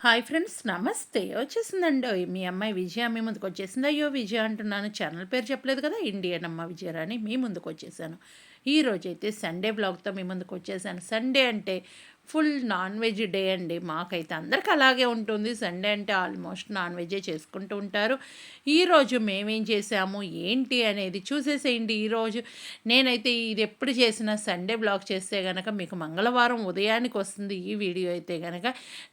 Hi friends, నమస్తే. వచ్చేసిందండోయ్ మీ అమ్మాయి విజయ మీ ముందుకొచ్చేసింది. అయ్యో! విజయ అంటున్నాను. ఛానల్ పేరు చెప్పలేదు కదా! ఇండియన్ అమ్మ విజయరాణి మీ ముందుకొచ్చేసాను. ఈరోజైతే సండే వ్లాగ్‌తో మీ ముందుకొచ్చేసాను. సండే అంటే ఫుల్ నాన్ వెజ్ డే అండి. మాకైతే అందరికి అలాగే ఉంటుంది. సండే అంటే ఆల్మోస్ట్ నాన్ వెజ్జే చేసుకుంటూ ఉంటారు. ఈరోజు మేమేం చేసాము, ఏంటి అనేది చూసేసేయండి ఈరోజు. నేనైతే ఇది ఎప్పుడు చేసినా సండే వ్లాగ్ చేస్తే గనక మీకు మంగళవారం ఉదయానికి వస్తుంది ఈ వీడియో అయితే గనక.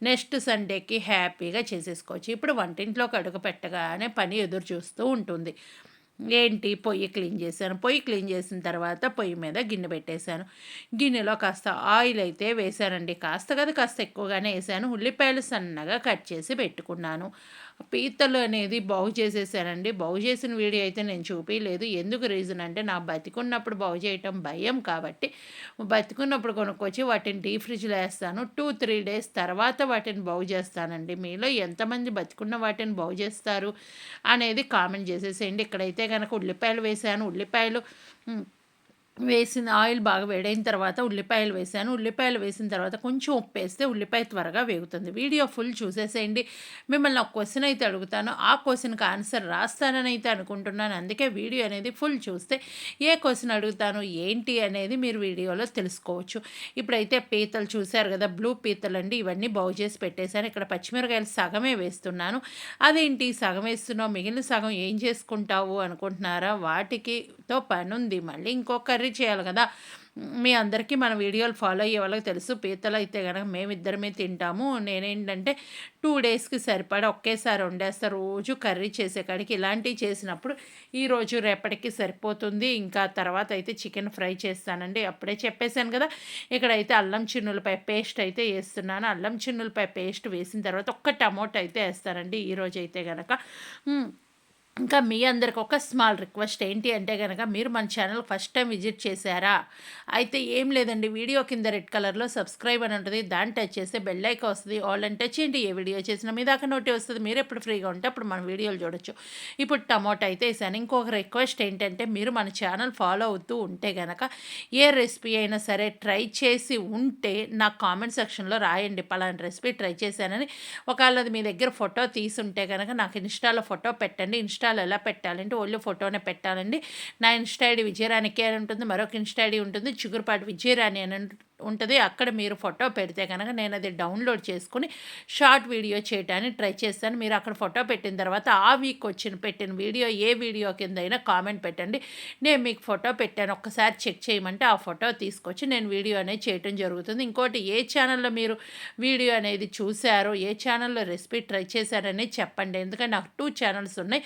నెక్స్ట్ సండేకి హ్యాపీగా చేసేసుకోవచ్చు. ఇప్పుడు వంటింట్లోకి అడుగు పెట్టగానే పని ఎదురు చూస్తూ ఉంటుంది. ఏంటి, పొయ్యి క్లీన్ చేశాను. పొయ్యి క్లీన్ చేసిన తర్వాత పొయ్యి మీద గిన్నె పెట్టేశాను. గిన్నెలో కాస్త ఆయిల్ అయితే వేశానండి. కాస్త కాదు, కాస్త ఎక్కువగానే వేసాను. ఉల్లిపాయలు సన్నగా కట్ చేసి పెట్టుకున్నాను. పీతలు అనేది బాగు చేసేసానండి. బాగు చేసిన వీడియో అయితే నేను చూపించలేదు. ఎందుకు రీజన్ అంటే నా బతికున్నప్పుడు బాగు చేయటం భయం కాబట్టి బతికున్నప్పుడు కొనుక్కొచ్చి వాటిని డీప్ ఫ్రిడ్జ్‌లో ఏస్తాను. 2, 3 డేస్ తర్వాత వాటిని బాగు చేస్తానండి. మీలో ఎంతమంది బతికున్న వాటిని బాగు చేస్తారు అనేది కామెంట్ చేసేసేయండి. ఇక్కడైతే గనక ఉల్లిపాయలు వేశాను. ఉల్లిపాయలు హ్మ్. వేసిన ఆయిల్ బాగా వేడైన తర్వాత ఉల్లిపాయలు వేసాను. ఉల్లిపాయలు వేసిన తర్వాత కొంచెం ఉప్పేస్తే ఉల్లిపాయ త్వరగా వేగుతుంది. వీడియో ఫుల్ చూసేసేయండి. మిమ్మల్ని ఒక క్వెషన్ అయితే అడుగుతాను. ఆ క్వెషన్‌కి ఆన్సర్ రాస్తానని అయితే అనుకుంటున్నాను. అందుకే వీడియో అనేది ఫుల్ చూస్తే ఏ క్వెషన్ అడుగుతాను, ఏంటి అనేది మీరు వీడియోలో తెలుసుకోవచ్చు. ఇప్పుడైతే పీతలు చూసారు కదా! బ్లూ పీతలండి. ఇవన్నీ బాగు చేసి పెట్టేశాను. ఇక్కడ పచ్చిమిరకాయలు సగమే వేస్తున్నాను. అదేంటి సగం వేస్తున్నావు, మిగిలిన సగం ఏం చేసుకుంటావు అనుకుంటున్నారా? వాటికితో పనుంది. మళ్ళీ ఇంకో కర్రీ చేయాలి కదా! మీ అందరికీ మన వీడియోలు ఫాలో అయ్యే వాళ్ళకి తెలుసు. పీతలు అయితే గనక మేమిద్దరమే తింటాము. నేనేంటంటే 2 డేస్‌కి సరిపడా ఒకేసారి వండేస్తా. రోజు కర్రీ చేసే కాడికి ఇలాంటివి చేసినప్పుడు ఈరోజు రేపటికి సరిపోతుంది. ఇంకా తర్వాత అయితే చికెన్ ఫ్రై చేస్తానండి. అప్పుడే చెప్పేసాను కదా! ఇక్కడైతే అల్లం చిన్నులపాయ పేస్ట్ అయితే ఏస్తున్నాను. అల్లం చిన్నులపాయ పేస్ట్ వేసిన తర్వాత ఒక్క టమోటా అయితే ఏస్తానండి ఈరోజైతే గనక. హ్మ్. ఇంకా మీ అందరికి ఒక స్మాల్ రిక్వెస్ట్ ఏంటి అంటే గనక, మీరు మన ఛానల్ ఫస్ట్ టైం విజిట్ చేశారా? అయితే ఏం లేదండి, వీడియో కింద రెడ్ కలర్‌లో సబ్స్క్రైబ్ అని ఉంటది. దాన్ని టచ్ చేస్తే బెల్ ఐకాన్ వస్తది. ఆల్ అని టచ్ చేయండి. ఏ వీడియో చేసినా మీ దాకా నోటి వస్తది. మీరెప్పుడు ఫ్రీగా ఉంటే అప్పుడు మన వీడియోలు చూడొచ్చు. ఇప్పుడు టమోటా అయితే ఏసాను. ఇంకొక రిక్వెస్ట్ ఏంటంటే, మీరు మన ఛానల్ ఫాలో అవుతూ ఉంటే గనక, ఏ రెసిపీ అయినా సరే ట్రై చేసి ఉంటే నాకు కామెంట్ సెక్షన్‌లో రాయండి. పలానా రెసిపీ ట్రై చేశానని. ఒకవేళ అది మీ దగ్గర ఫోటో తీసుంటే గనక నాకు ఇన్‌స్టాలో ఫోటో పెట్టండి. ఇన్‌స్టాలో ఎలా పెట్టాలంటే ఓన్లీ ఫోటోనే పెట్టాలండి. నా ఇన్‌స్టా ఐడీ విజయరాణికి అని ఉంటుంది. మరొక ఇన్‌స్టా ఐడీ ఉంటుంది. చిగురుపాటి విజయరాణి అని ఉంటది. అక్కడ మీరు ఫోటో పెడితే గనక నేనది డౌన్‌లోడ్ చేసుకొని షార్ట్ వీడియో చేయటానికి ట్రై చేస్తాను. మీరు అక్కడ ఫోటో పెట్టిన తర్వాత ఆ వీక్ పెట్టిన వీడియో ఏ వీడియో కిందైనా కామెంట్ పెట్టండి. నేను మీకు ఫోటో పెట్టాను, ఒక్కసారి చెక్ చేయమంటే ఆ ఫోటో తీసుకొచ్చి నేను వీడియో అనేది చేయటం జరుగుతుంది. ఇంకోటి, ఏ ఛానల్‌లో మీరు వీడియో అనేది చూసారో, ఏ ఛానల్‌లో రెసిపీ ట్రై చేశారనేది చెప్పండి. ఎందుకంటే నాకు 2 ఛానల్స్ ఉన్నాయి.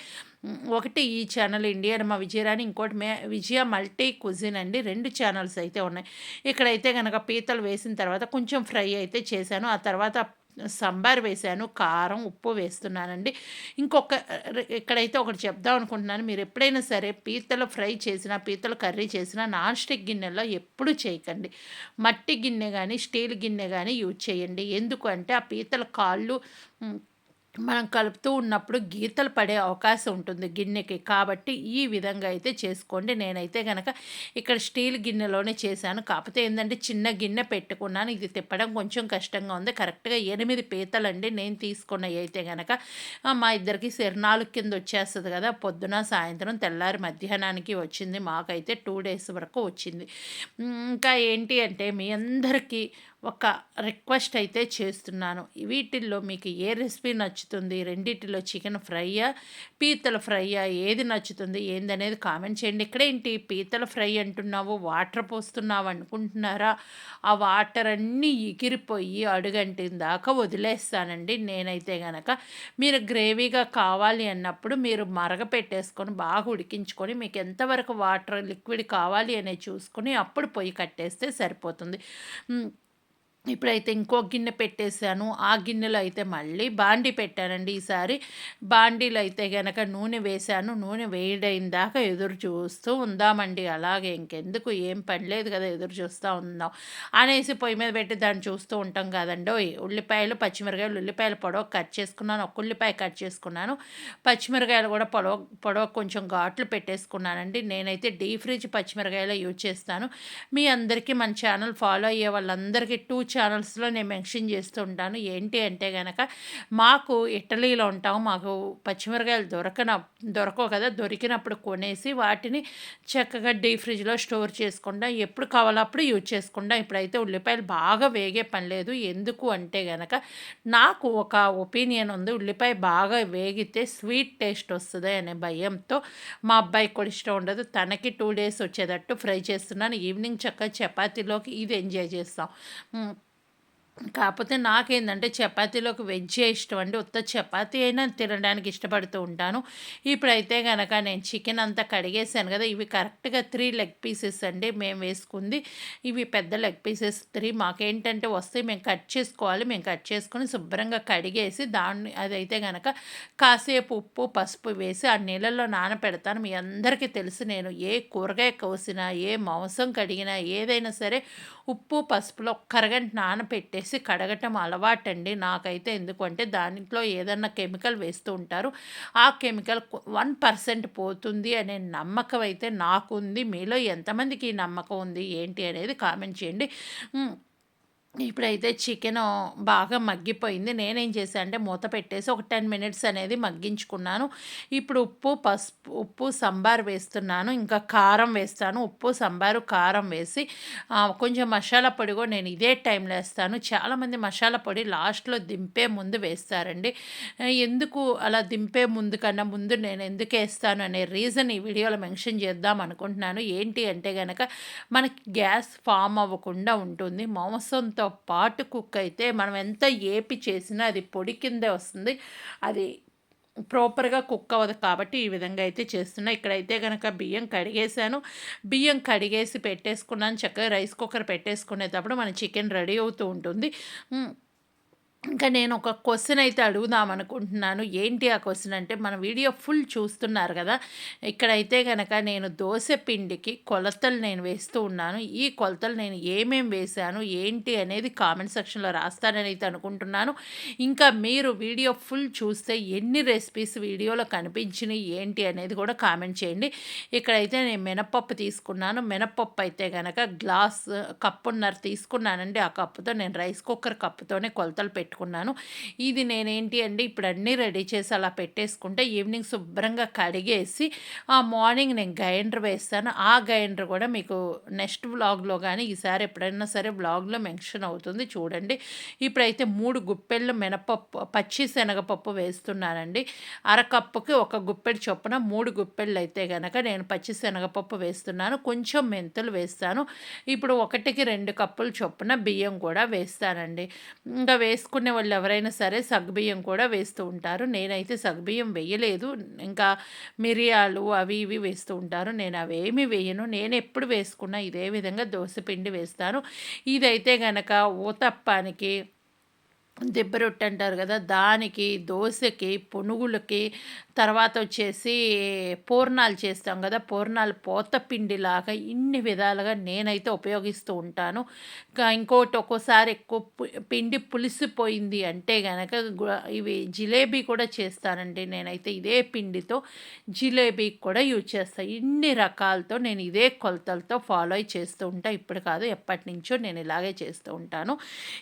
ఒకటి ఈ ఛానల్ ఇండియన్ అమ్మ విజయరాణి, ఇంకోటి విజయ మల్టీ కుజిన్ అండి. 2 ఛానల్స్ అయితే ఉన్నాయి. ఇక్కడైతే గనక పీతలు వేసిన తర్వాత కొంచెం ఫ్రై అయితే చేశాను. ఆ తర్వాత సంబార్ వేశాను. కారం, ఉప్పు వేస్తున్నానండి. ఇంకొక ఇక్కడైతే ఒకటి చెప్దాం అనుకుంటున్నాను. మీరు ఎప్పుడైనా సరే పీతలు ఫ్రై చేసినా, పీతలు కర్రీ చేసినా నాన్ స్టిక్ గిన్నెలో ఎప్పుడు చేయకండి. మట్టి గిన్నె గానీ, స్టీల్ గిన్నె గానీ యూజ్ చేయండి. ఎందుకు అంటే ఆ పీతల కాళ్ళు హ్మ్. మనం కలుపుతూ ఉన్నప్పుడు గీతలు పడే అవకాశం ఉంటుంది గిన్నెకి. కాబట్టి ఈ విధంగా అయితే చేసుకోండి. నేనైతే గనక ఇక్కడ స్టీల్ గిన్నెలోనే చేశాను. కాకపోతే ఏందంటే చిన్న గిన్నె పెట్టుకున్నాను. ఇది తిప్పడం కొంచెం కష్టంగా ఉంది. కరెక్ట్‌గా 8 పీతలండి నేను తీసుకున్నయి అయితే గనక. మా ఇద్దరికి సెర్నాలుగు కింద వచ్చేస్తది కదా! పొద్దున, సాయంత్రం, తెల్లారి మధ్యాహ్నానికి వచ్చింది. మాకైతే 2 డేస్ వరకు వచ్చింది. ఇంకా ఏంటి అంటే మీ అందరికీ ఒక రిక్వెస్ట్ అయితే చేస్తున్నాను. వీటిల్లో మీకు ఏ రెసిపీ నచ్చుతుంది? రెండిటిలో చికెన్ ఫ్రైయా? పీతల ఫ్రైయా? ఏది నచ్చుతుంది? ఏందనేది కామెంట్ చేయండి. ఇక్కడేంటి పీతల ఫ్రై అంటున్నావు, వాటర్ పోస్తున్నావు అనుకుంటున్నారా? ఆ వాటర్ అన్నీ ఎగిరిపోయి అడుగంటిన దాకా వదిలేస్తానండి నేనైతే గనక. మీరు గ్రేవీగా కావాలి అన్నప్పుడు మీరు మరగపెట్టేసుకొని బాగా ఉడికించుకొని మీకు ఎంతవరకు వాటర్ లిక్విడ్ కావాలి అనేది చూసుకొని అప్పుడు పొయ్యి కట్టేస్తే సరిపోతుంది. హ్మ్. ఇప్పుడైతే ఇంకో గిన్నె పెట్టేసాను. ఆ గిన్నెలో అయితే మళ్ళీ బాండీ పెట్టానండి ఈసారి. బాండీలో అయితే గనక నూనె వేశాను. నూనె వేడైన దాకా ఎదురు చూస్తూ ఉందామండి. అలాగే ఇంకెందుకు, ఏం పని లేదు కదా, ఎదురు చూస్తూ ఉందాం అనేసి పొయ్యి మీద పెట్టి దాన్ని చూస్తూ ఉంటాం కదండోయ్. ఉల్లిపాయలు, పచ్చిమిరకాయలు, ఉల్లిపాయలు పొడవు కట్ చేసుకున్నాను. ఒక ఉల్లిపాయ కట్ చేసుకున్నాను. పచ్చిమిరకాయలు కూడా పొడవు కొంచెం ఘాట్లు పెట్టేసుకున్నానండి. నేనైతే డీప్ ఫ్రిడ్జ్ పచ్చిమిరకాయలే యూజ్ చేస్తాను. మీ అందరికీ మన ఛానల్ ఫాలో అయ్యే వాళ్ళందరికీ 2 ఛానల్స్‌లో నేను మెన్షన్ చేస్తూ ఉంటాను. ఏంటి అంటే గనక మాకు ఇటలీలో ఉంటాం. మాకు పచ్చిమిరకాయలు దొరకవు కదా! దొరికినప్పుడు కొనేసి వాటిని చక్కగా డీప్ ఫ్రిడ్జ్‌లో స్టోర్ చేసుకుంటాం. ఎప్పుడు కావాలో అప్పుడు యూజ్ చేసుకుంటాం. ఇప్పుడైతే ఉల్లిపాయలు బాగా వేగే పని లేదు. ఎందుకు అంటే గనక నాకు ఒక ఒపీనియన్ ఉంది. ఉల్లిపాయ బాగా వేగితే స్వీట్ టేస్ట్ వస్తది అనే భయంతో మా అబ్బాయికి కూడా ఇష్టం ఉండదు. తనకి 2 డేస్ వచ్చేటట్టు ఫ్రై చేస్తున్నాను. ఈవినింగ్ చక్కగా చపాతీలోకి ఇది ఎంజాయ్ చేస్తాం. హ్మ్. కాపోతే నాకేందంటే చపాతీలోకి వెజ్జే ఇష్టం అండి. ఉత్త చపాతీ అయినా తినడానికి ఇష్టపడుతూ ఉంటాను. ఇప్పుడైతే గనక నేను చికెన్ అంతా కడిగేసాను గదా! ఇవి కరెక్ట్‌గా 3 లెగ్ పీసెస్ అండి మేము వేసుకుంది. ఇవి పెద్ద లెగ్ పీసెస్ 3 మాకేంటంటే వస్తాయి. మేము కట్ చేసుకోవాలి. మేము కట్ చేసుకొని శుభ్రంగా కడిగేసి అదైతే గనక కాసేపు ఉప్పు, పసుపు వేసి ఆ నీళ్ళల్లో నానపెడతాను. మీ అందరికీ తెలుసు నేను ఏ కూరగాయ కోసినా, ఏ మాంసం కడిగినా, ఏదైనా సరే ఉప్పు, పసుపులో ఒక్క అరగంట నానపెట్టేసి కడగటం అలవాటండి నాకైతే. ఎందుకంటే దాంట్లో ఏదన్నా కెమికల్ వేస్తూ ఉంటారు. ఆ కెమికల్ 1% పోతుంది అనే నమ్మకం అయితే నాకుంది. మీలో ఎంతమందికి ఈ నమ్మకం ఉంది ఏంటి అనేది కామెంట్ చేయండి. హ్మ్. ఇప్పుడైతే చికెను బాగా మగ్గిపోయింది. నేనేం చేశా అంటే మూత పెట్టేసి ఒక 10 మినిట్స్ అనేది మగ్గించుకున్నాను. ఇప్పుడు ఉప్పు, సంబార్ వేస్తున్నాను. ఇంకా కారం వేస్తాను. ఉప్పు, సంబారు, కారం వేసి కొంచెం మసాలా పొడి కూడా నేను ఇదే టైంలో ఏస్తాను. చాలామంది మసాలా పొడి లాస్ట్‌లో దింపే ముందు వేస్తారండి. ఎందుకు అలా దింపే ముందు కన్నా ముందు నేను ఎందుకేస్తాను అనే రీజన్ ఈ వీడియోలో మెన్షన్ చేద్దాం అనుకుంటున్నాను. ఏంటి అంటే గనక మనకి గ్యాస్ ఫార్మ్ అవ్వకుండా ఉంటుంది. మాంసంతో పాటు కుక్ అయితే మనం ఎంత ఏపి చేసినా అది పొడి కిందే వస్తుంది. అది ప్రాపర్‌గా కుక్ అవ్వదు కాబట్టి ఈ విధంగా అయితే చేస్తున్నా. ఇక్కడైతే గనక బియ్యం కడిగేసాను. బియ్యం కడిగేసి పెట్టేసుకున్నాను. చక్కగా రైస్ కుక్కర్ పెట్టేసుకునేటప్పుడు మన చికెన్ రెడీ అవుతూ ఉంటుంది. హ్మ్. ఇంకా నేను ఒక క్వెషన్ అయితే అడుగుదాం అనుకుంటున్నాను. ఏంటి ఆ క్వెషన్ అంటే మన వీడియో ఫుల్ చూస్తున్నారు గదా! ఇక్కడైతే గనక నేను దోస పిండికి కొలతలు నేను వేస్తూ ఉన్నాను. ఈ కొలతలు నేను వేశాను, ఏంటి అనేది కామెంట్ సెక్షన్‌లో రాస్తానని అయితే అనుకుంటున్నాను. ఇంకా మీరు వీడియో ఫుల్ చూస్తే ఎన్ని రెసిపీస్ వీడియోలో కనిపించినియి ఏంటి అనేది కూడా కామెంట్ చేయండి. ఇక్కడైతే నేను మినపప్పు తీసుకున్నాను. మినపప్పు అయితే గనక కప్పున్నర తీసుకున్నానండి. ఆ కప్పుతో నేను రైస్ కుక్కర్ కప్పుతోనే కొలతలు పెట్టుకున్నాను. ఇది నేనేంటి అండి ఇప్పుడు అన్నీ రెడీ చేసి అలా పెట్టేసుకుంటే ఈవినింగ్ శుభ్రంగా కడిగేసి మార్నింగ్ నేను గ్రైండర్ వేస్తాను. ఆ గ్రైండర్ కూడా మీకు నెక్స్ట్ వ్లాగ్‌లో గానీ ఈసారి ఎప్పుడైనా సరే వ్లాగ్‌లో మెన్షన్ అవుతుంది చూడండి. ఇప్పుడైతే 3 గుప్పెళ్ళు పచ్చి శనగపప్పు వేస్తున్నానండి. అరకప్పుకి ఒక గుప్పెడు చొప్పున 3 గుప్పెళ్ళైతే గనక నేను పచ్చి శనగపప్పు వేస్తున్నాను. కొంచెం మెంతులు వేస్తాను. ఇప్పుడు 1కి 2 కప్పులు చొప్పున బియ్యం కూడా వేస్తానండి. ఇంకా వేసుకునే వాళ్ళు ఎవరైనా సరే సగ్గుబియ్యం కూడా వేస్తూ ఉంటారు. నేనైతే సగ్గుబియ్యం వేయలేదు. ఇంకా మిరియాలు అవి ఇవి వేస్తూ ఉంటారు. నేను అవేమీ వేయను. నేనెప్పుడు వేసుకున్నా ఇదే విధంగా దోస పిండి వేస్తాను. ఇదైతే గనక ఊతప్పానికి దిబ్బ రొట్టె అంటారు కదా! దానికి, దోసకి, పునుగులకి, తర్వాత వచ్చేసి పూర్ణాలు చేస్తాం కదా! పూర్ణాలు పోత పిండిలాగా ఇన్ని విధాలుగా నేనైతే ఉపయోగిస్తూ ఉంటాను. ఇంకోటి ఒక్కోసారి ఎక్కువ పిండి పులిసిపోయింది అంటే గనక ఇవి జిలేబీ కూడా చేస్తానండి నేనైతే. ఇదే పిండితో జిలేబీ కూడా యూజ్ చేస్తా. ఇన్ని రకాలతో నేను ఇదే కొలతలతో ఫాలో అయ్యి చేస్తూ ఉంటా. ఇప్పుడు కాదు ఎప్పటినుంచో నేను ఇలాగే చేస్తూ ఉంటాను.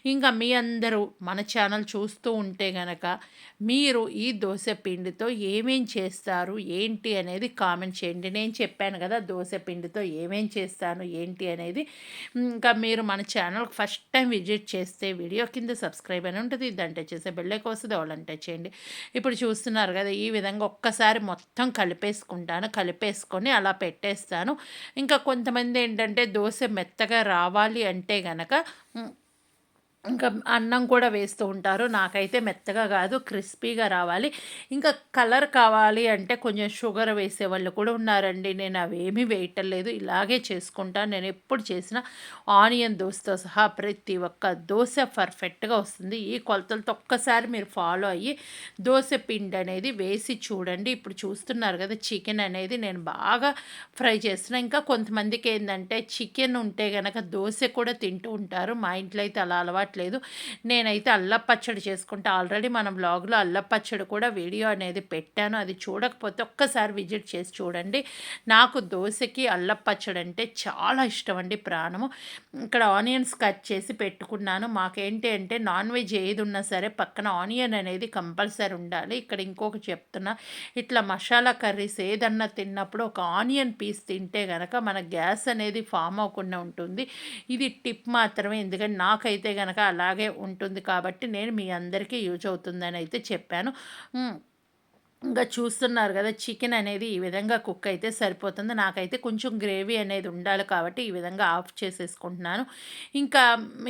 ఇంకా మీ అందరూ మన ఛానల్ చూస్తూ ఉంటే గనక మీరు ఈ దోస పిండితో ఏమేం చేస్తారు ఏంటి అనేది కామెంట్ చేయండి. నేను చెప్పాను కదా దోస పిండితో ఏమేం చేస్తాను ఏంటి అనేది. ఇంకా మీరు మన ఛానల్కి ఫస్ట్ టైం విజిట్ చేస్తే వీడియో కింద సబ్స్క్రైబ్ అని ఉంటుంది. దాన్ని టచ్ చేస్తే బెల్ ఐకాన్ వస్తుంది, వాళ్ళని టచ్ చేయండి. ఇప్పుడు చూస్తున్నారు కదా ఈ విధంగా ఒక్కసారి మొత్తం కలిపేసుకుంటాను. కలిపేసుకొని అలా పెట్టేస్తాను. ఇంకా కొంతమంది ఏంటంటే దోస మెత్తగా రావాలి అంటే గనక ఇంకా అన్నం కూడా వేస్తూ ఉంటారు. నాకైతే మెత్తగా కాదు క్రిస్పీగా రావాలి. ఇంకా కలర్ కావాలి అంటే కొంచెం షుగర్ వేసేవాళ్ళు కూడా ఉన్నారండి. నేను అవేమీ వేయటం లేదు. ఇలాగే చేసుకుంటాను. నేను ఎప్పుడు చేసినా ఆనియన్ దోసతో సహా ప్రతి ఒక్క దోస పర్ఫెక్ట్‌గా వస్తుంది. ఈ కొలతలతో ఒక్కసారి మీరు ఫాలో అయ్యి దోస పిండి అనేది వేసి చూడండి. ఇప్పుడు చూస్తున్నారు కదా చికెన్ అనేది నేను బాగా ఫ్రై చేస్తున్నా. ఇంకా కొంతమందికి ఏందంటే చికెన్ ఉంటే గనక దోస కూడా తింటూ ఉంటారు. మా ఇంట్లో అయితే అలా అలవాటు అవ్వట్లేదు. నేనైతే అల్లపు పచ్చడి చేసుకుంటా. ఆల్రెడీ మన వ్లాగ్‌లో అల్లపు పచ్చడి కూడా వీడియో అనేది పెట్టాను. అది చూడకపోతే ఒక్కసారి విజిట్ చేసి చూడండి. నాకు దోసకి అల్లపు పచ్చడి అంటే చాలా ఇష్టం అండి, ప్రాణము. ఇక్కడ ఆనియన్స్ కట్ చేసి పెట్టుకున్నాను. మాకేంటి అంటే నాన్ వెజ్ ఏది ఉన్నా సరే పక్కన ఆనియన్ అనేది కంపల్సరీ ఉండాలి. ఇక్కడ ఇంకొకటి చెప్తున్నా, ఇట్లా మసాలా కర్రీస్ ఏదన్నా తిన్నప్పుడు ఒక ఆనియన్ పీస్ తింటే గనక మన గ్యాస్ అనేది ఫామ్ అవ్వకుండా ఉంటుంది. ఇది టిప్ మాత్రమే, ఎందుకంటే నాకైతే గనక అలాగే ఉంటుంది కాబట్టి నేను మీ అందరికీ యూజ్ అవుతుందని అయితే చెప్పాను. ఇంకా చూస్తున్నారు కదా, చికెన్ అనేది ఈ విధంగా కుక్ అయితే సరిపోతుంది. నాకైతే కొంచెం గ్రేవీ అనేది ఉండాలి కాబట్టి ఈ విధంగా ఆఫ్ చేసేసుకుంటున్నాను. ఇంకా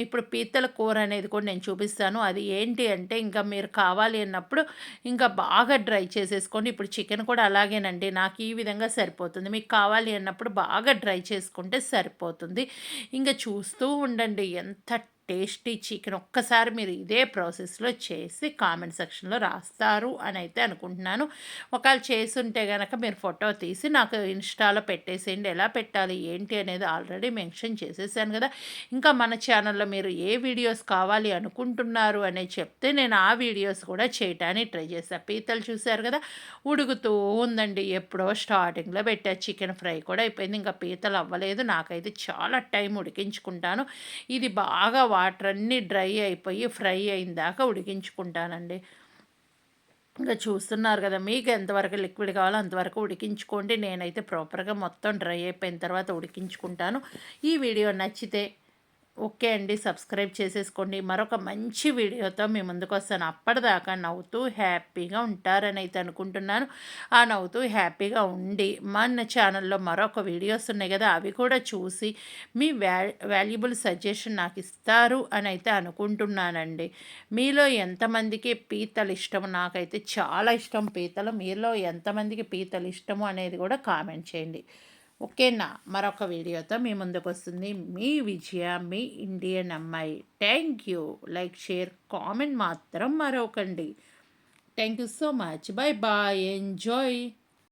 ఇప్పుడు పీతల కూర అనేది కూడా నేను చూపిస్తాను. అది ఏంటి అంటే, ఇంకా మీరు కావాలి అన్నప్పుడు ఇంకా బాగా డ్రై చేసేసుకోండి. ఇప్పుడు చికెన్ కూడా అలాగేనండి, నాకు ఈ విధంగా సరిపోతుంది. మీకు కావాలి అన్నప్పుడు బాగా డ్రై చేసుకుంటే సరిపోతుంది. ఇంకా చూస్తూ ఉండండి, ఎంత టేస్టీ చికెన్. ఒక్కసారి మీరు ఇదే ప్రాసెస్లో చేసి కామెంట్ సెక్షన్లో రాస్తారు అని అయితే అనుకుంటున్నాను. ఒకవేళ చేసుంటే గనక మీరు ఫోటో తీసి నాకు ఇన్స్టాలో పెట్టేసేయండి. ఎలా పెట్టాలి ఏంటి అనేది ఆల్రెడీ మెన్షన్ చేసేసాను కదా. ఇంకా మన ఛానల్లో మీరు ఏ వీడియోస్ కావాలి అనుకుంటున్నారు అనేది చెప్తే నేను ఆ వీడియోస్ కూడా చేయటానికి ట్రై చేస్తాను. పీతలు చూశారు కదా, ఉడుకుతూ ఉందండి. ఎప్పుడో స్టార్టింగ్లో పెట్టా, చికెన్ ఫ్రై కూడా అయిపోయింది. ఇంకా పీతలు అవ్వలేదు. నాకైతే చాలా టైం ఉడికించుకుంటాను. ఇది బాగా వాటర్ అన్నీ డ్రై అయిపోయి ఫ్రై అయిన దాకా ఉడికించుకుంటానండి. ఇంకా చూస్తున్నారు కదా, మీకు ఎంతవరకు లిక్విడ్ కావాలో అంతవరకు ఉడికించుకోండి. నేనైతే ప్రాపర్గా మొత్తం డ్రై అయిపోయిన తర్వాత ఉడికించుకుంటాను. ఈ వీడియో నచ్చితే ఓకే అండి, సబ్స్క్రైబ్ చేసేసుకోండి. మరొక మంచి వీడియోతో మీ ముందుకు వస్తాను. అప్పటిదాకా నవ్వుతూ హ్యాపీగా ఉంటారని అయితే అనుకుంటున్నాను. ఆ నవ్వుతూ హ్యాపీగా ఉండి మన ఛానల్లో మరొక వీడియోస్ ఉన్నాయి కదా, అవి కూడా చూసి మీ వాల్యుబుల్ సజెషన్ నాకు ఇస్తారు అని అయితే అనుకుంటున్నానండి. మీలో ఎంతమందికి పీతలు ఇష్టము? నాకైతే చాలా ఇష్టం పీతలు. మీలో ఎంతమందికి పీతలు ఇష్టము అనేది కూడా కామెంట్ చేయండి. ఓకేనా, మరొక వీడియోతో మీ ముందుకు వస్తుంది మీ విజయ, మీ ఇండియన్ అమ్మాయి. Thank you. Like, share, comment మాత్రం మరొకండి. Thank you so much. Bye bye. Enjoy.